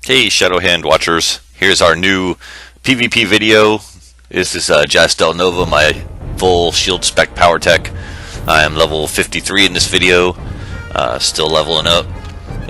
Hey Shadow Hand Watchers, here's our new PvP video. This is Jastel Nova, my full Shield Spec Powertech. I am level 53 in this video, still leveling up.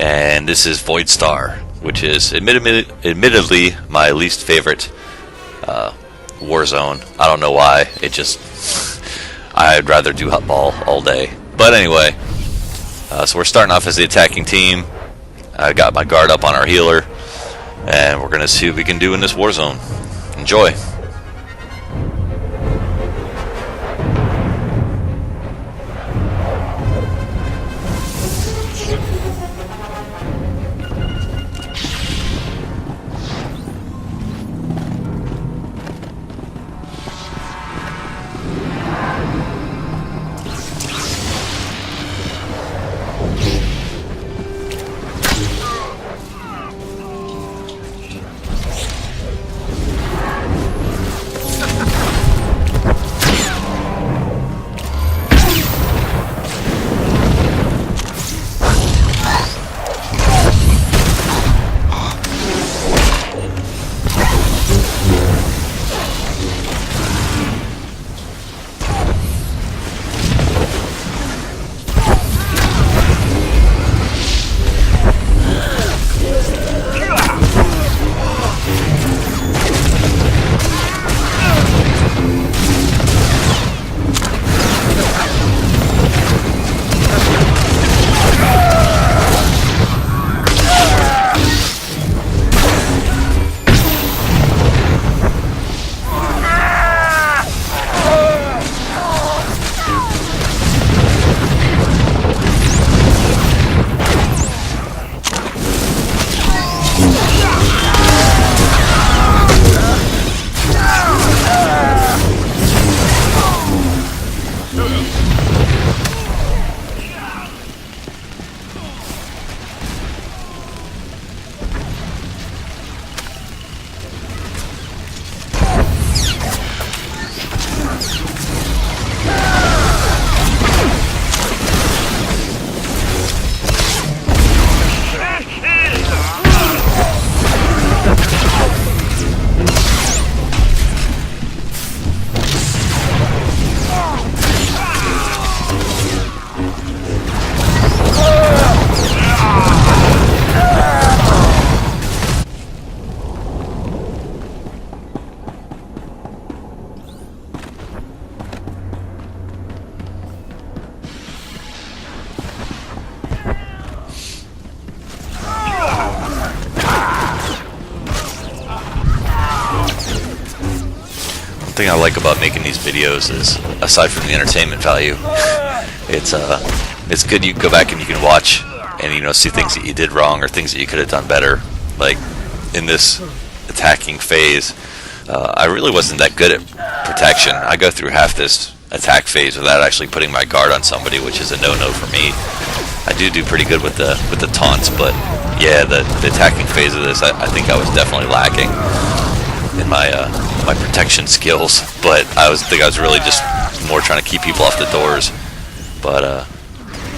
And this is Voidstar, which is admittedly my least favorite war zone. I don't know why, I'd rather do hotball all day. But anyway, so we're starting off as the attacking team. I got my guard up on our healer, and we're going to see what we can do in this war zone. Enjoy! Thing I like about making these videos is, aside from the entertainment value, it's good. You can go back and you can watch and see things that you did wrong or things that you could have done better. Like in this attacking phase, I really wasn't that good at protection. I go through half this attack phase without actually putting my guard on somebody, which is a no-no for me. I do pretty good with the taunts, but yeah, the attacking phase of this, I think I was definitely lacking in my protection skills, but I think I was really just more trying to keep people off the doors. But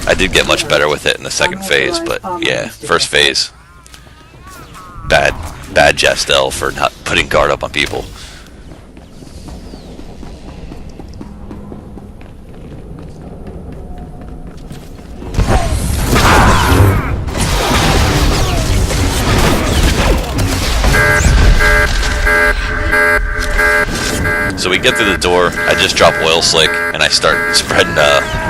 I did get much better with it in the second phase. But yeah, first phase, bad Jastel for not putting guard up on people. So we get through the door, I just drop oil slick, and I start spreading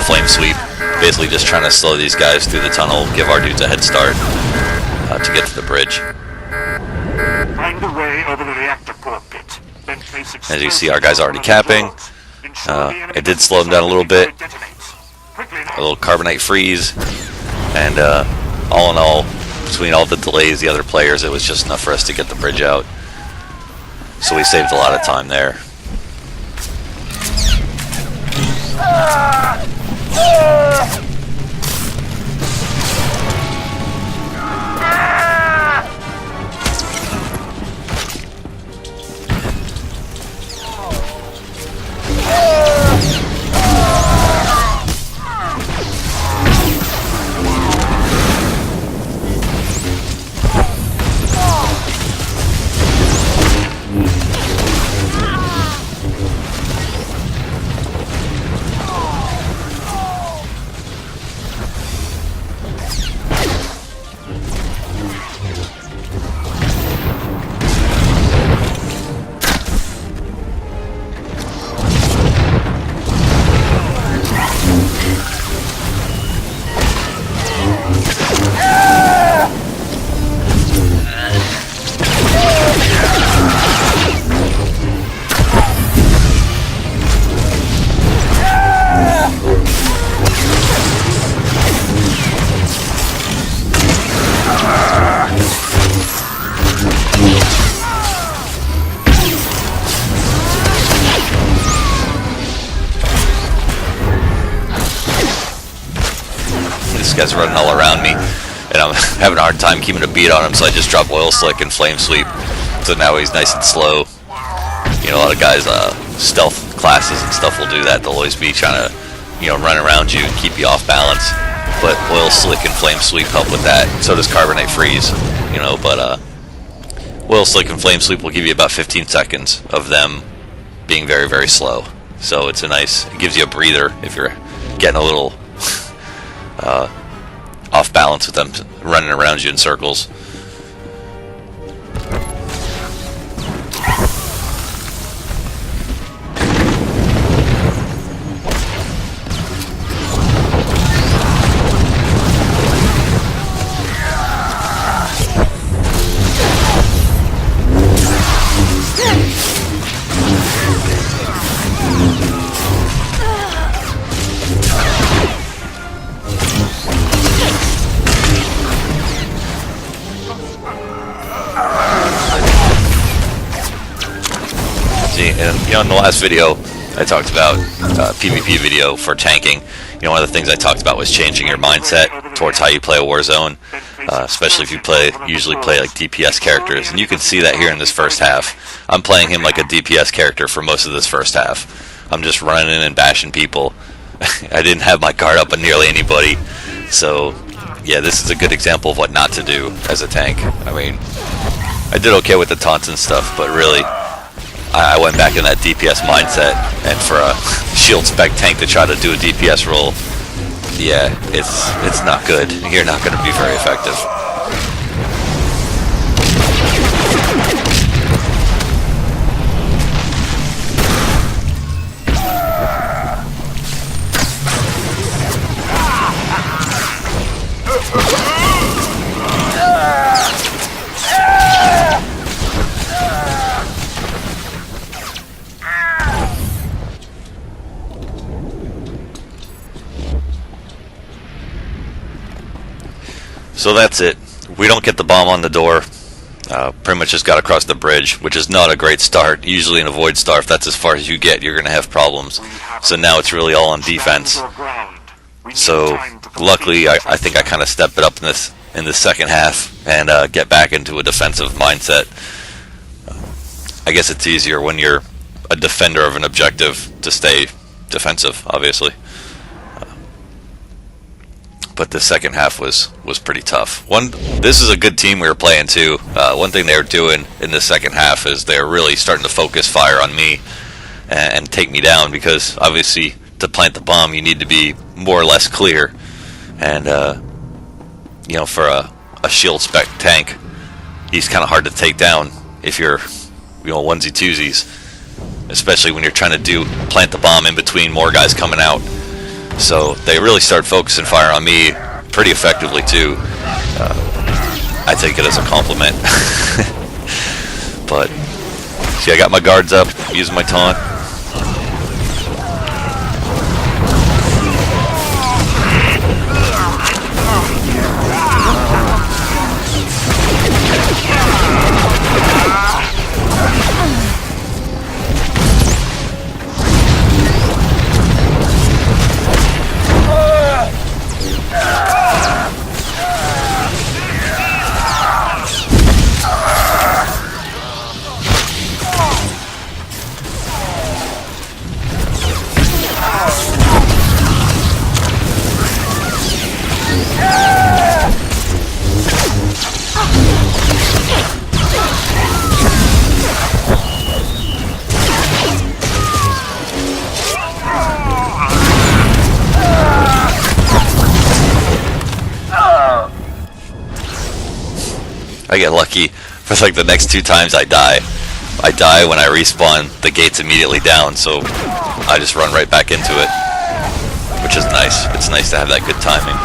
flame sweep, basically just trying to slow these guys through the tunnel, give our dudes a head start to get to the bridge. Find the way over the reactor core pit. As you see, our guy's already capping. It did slow him down a little bit, a little carbonite freeze, and all in all, between all the delays, the other players, it was just enough for us to get the bridge out. So we saved a lot of time there. guys running all around me, and I'm having a hard time keeping a beat on him, so I just drop Oil Slick and Flame Sweep. So now he's nice and slow. You know, a lot of guys, stealth classes and stuff will do that. They'll always be trying to, you know, run around you and keep you off balance. But Oil Slick and Flame Sweep help with that. So does Carbonate Freeze. You know, but Oil Slick and Flame Sweep will give you about 15 seconds of them being very, very slow. So it's it gives you a breather if you're getting a little off balance with them running around you in circles. And you know, in the last video I talked about PvP video for tanking. You know, one of the things I talked about was changing your mindset towards how you play a Warzone, especially if you usually play like DPS characters. And you can see that here in this first half. I'm playing him like a DPS character for most of this first half. I'm just running and bashing people. I didn't have my guard up on nearly anybody. So yeah, this is a good example of what not to do as a tank. I mean, I did okay with the taunts and stuff, but really I went back in that DPS mindset, and for a Shield Spec tank to try to do a DPS role, yeah, it's not good. You're not going to be very effective. So that's it. We don't get the bomb on the door. Pretty much just got across the bridge, which is not a great start. Usually in a Voidstar, if that's as far as you get, you're going to have problems. So now it's really all on defense. So luckily, I think I kind of step it up in this second half and get back into a defensive mindset. I guess it's easier when you're a defender of an objective to stay defensive, obviously. But the second half was pretty tough. This is a good team we were playing too. One thing they were doing in the second half is they're really starting to focus fire on me and take me down, because obviously to plant the bomb you need to be more or less clear. And you know, for a Shield Spec tank, he's kind of hard to take down if you're, you know, onesie twosies, especially when you're trying to plant the bomb in between more guys coming out. So they really start focusing fire on me pretty effectively too. I take it as a compliment. But see, I got my guards up, using my taunt. I get lucky for like the next 2 times I die. I die when I respawn, the gate's immediately down, so I just run right back into it, which is nice. It's nice to have that good timing.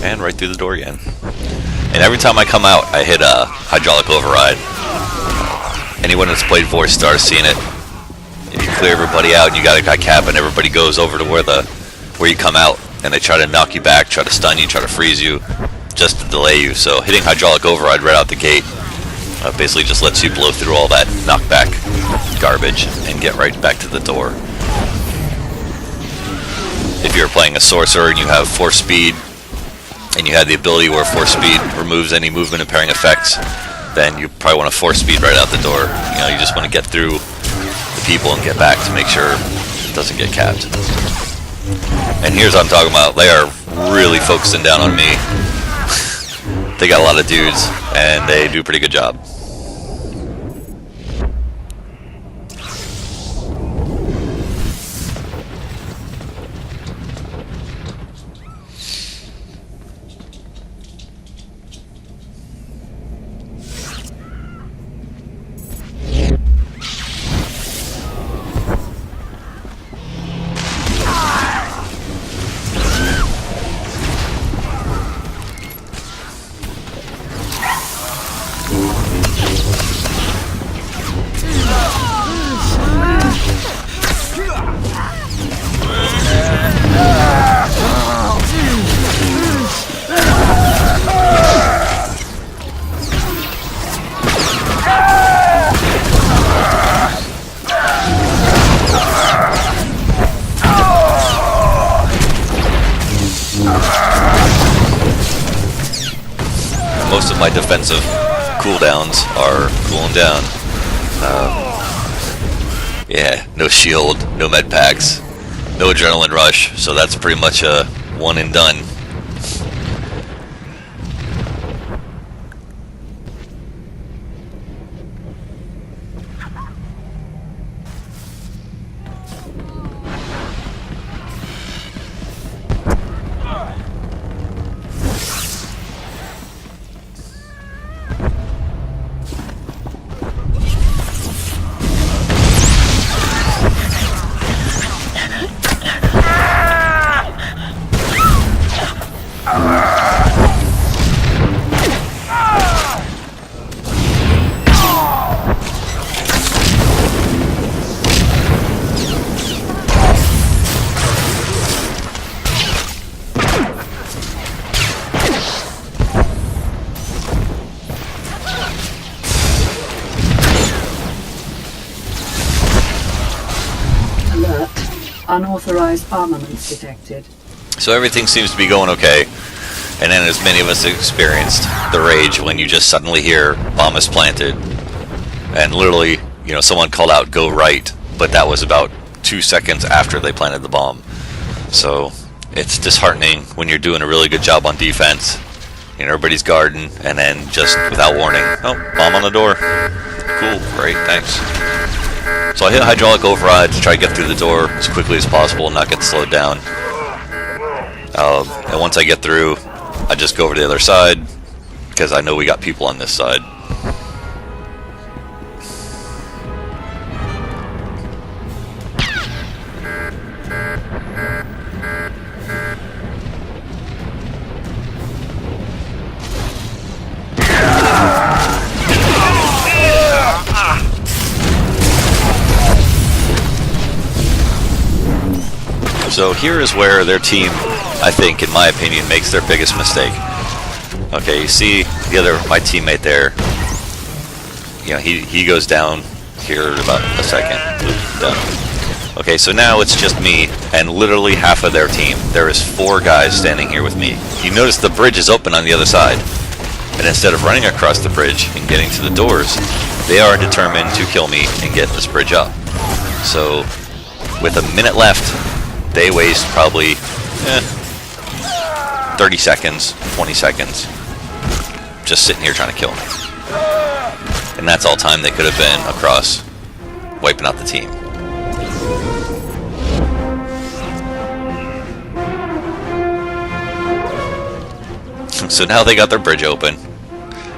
And right through the door again. And every time I come out, I hit a hydraulic override. Anyone that's played Voidstar seen it. If you clear everybody out and you got a guy cap and everybody goes over to where you come out, and they try to knock you back, try to stun you, try to freeze you, just to delay you. So hitting hydraulic override right out the gate basically just lets you blow through all that knockback garbage and get right back to the door. If you're playing a sorcerer and you have force speed, and you had the ability where force speed removes any movement impairing effects, then you probably want to force speed right out the door. You know, you just want to get through the people and get back to make sure it doesn't get capped. And here's what I'm talking about. They are really focusing down on me. They got a lot of dudes, and they do a pretty good job. Most of my defensive cooldowns are cooling down. Yeah, no shield, no med packs, no adrenaline rush, so that's pretty much a one and done. Unauthorized armaments detected. So everything seems to be going okay, and then as many of us experienced the rage when you just suddenly hear bomb is planted, and literally, you know, someone called out go right, but that was about 2 seconds after they planted the bomb. So it's disheartening when you're doing a really good job on defense, and everybody's guarding, and then just without warning, oh, bomb on the door. Cool, great, thanks. So I hit hydraulic override to try to get through the door as quickly as possible and not get slowed down. And once I get through, I just go over to the other side because I know we got people on this side. So here is where their team, I think, in my opinion, makes their biggest mistake. Okay, you see my teammate there. You know, he goes down here in about a second. Oops, done. Okay, so now it's just me and literally half of their team. There is 4 guys standing here with me. You notice the bridge is open on the other side. And instead of running across the bridge and getting to the doors, they are determined to kill me and get this bridge up. So, with a minute left, they waste probably 30 seconds, 20 seconds, just sitting here trying to kill me. And that's all time they could have been across wiping out the team. So now they got their bridge open.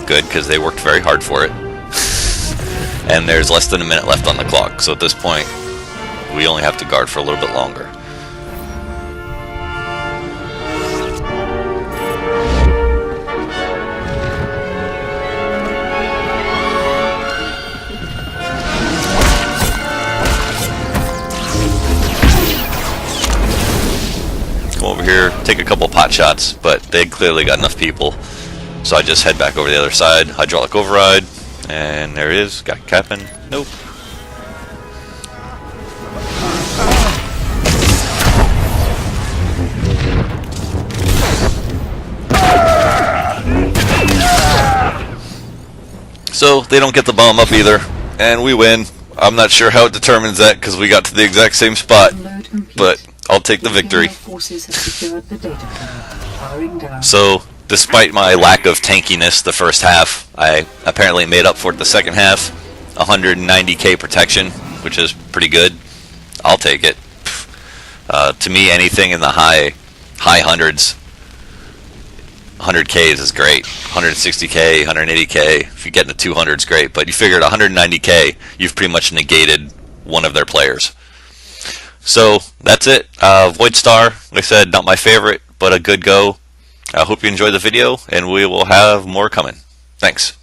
Good, because they worked very hard for it. And there's less than a minute left on the clock, so at this point, we only have to guard for a little bit longer. over here, take a couple pot shots, but they clearly got enough people. So I just head back over the other side, hydraulic override, and there it is. Got capping. Nope. So they don't get the bomb up either, and we win. I'm not sure how it determines that because we got to the exact same spot, but I'll take the victory. So despite my lack of tankiness the first half, I apparently made up for it the second half. 190k protection, which is pretty good. I'll take it. To me, anything in the high hundreds, 100Ks is great. 160K, 180K, if you get into 200s, great. But you figure at 190K, you've pretty much negated one of their players. So that's it. Voidstar, like I said, not my favorite, but a good go. I hope you enjoyed the video, and we will have more coming. Thanks.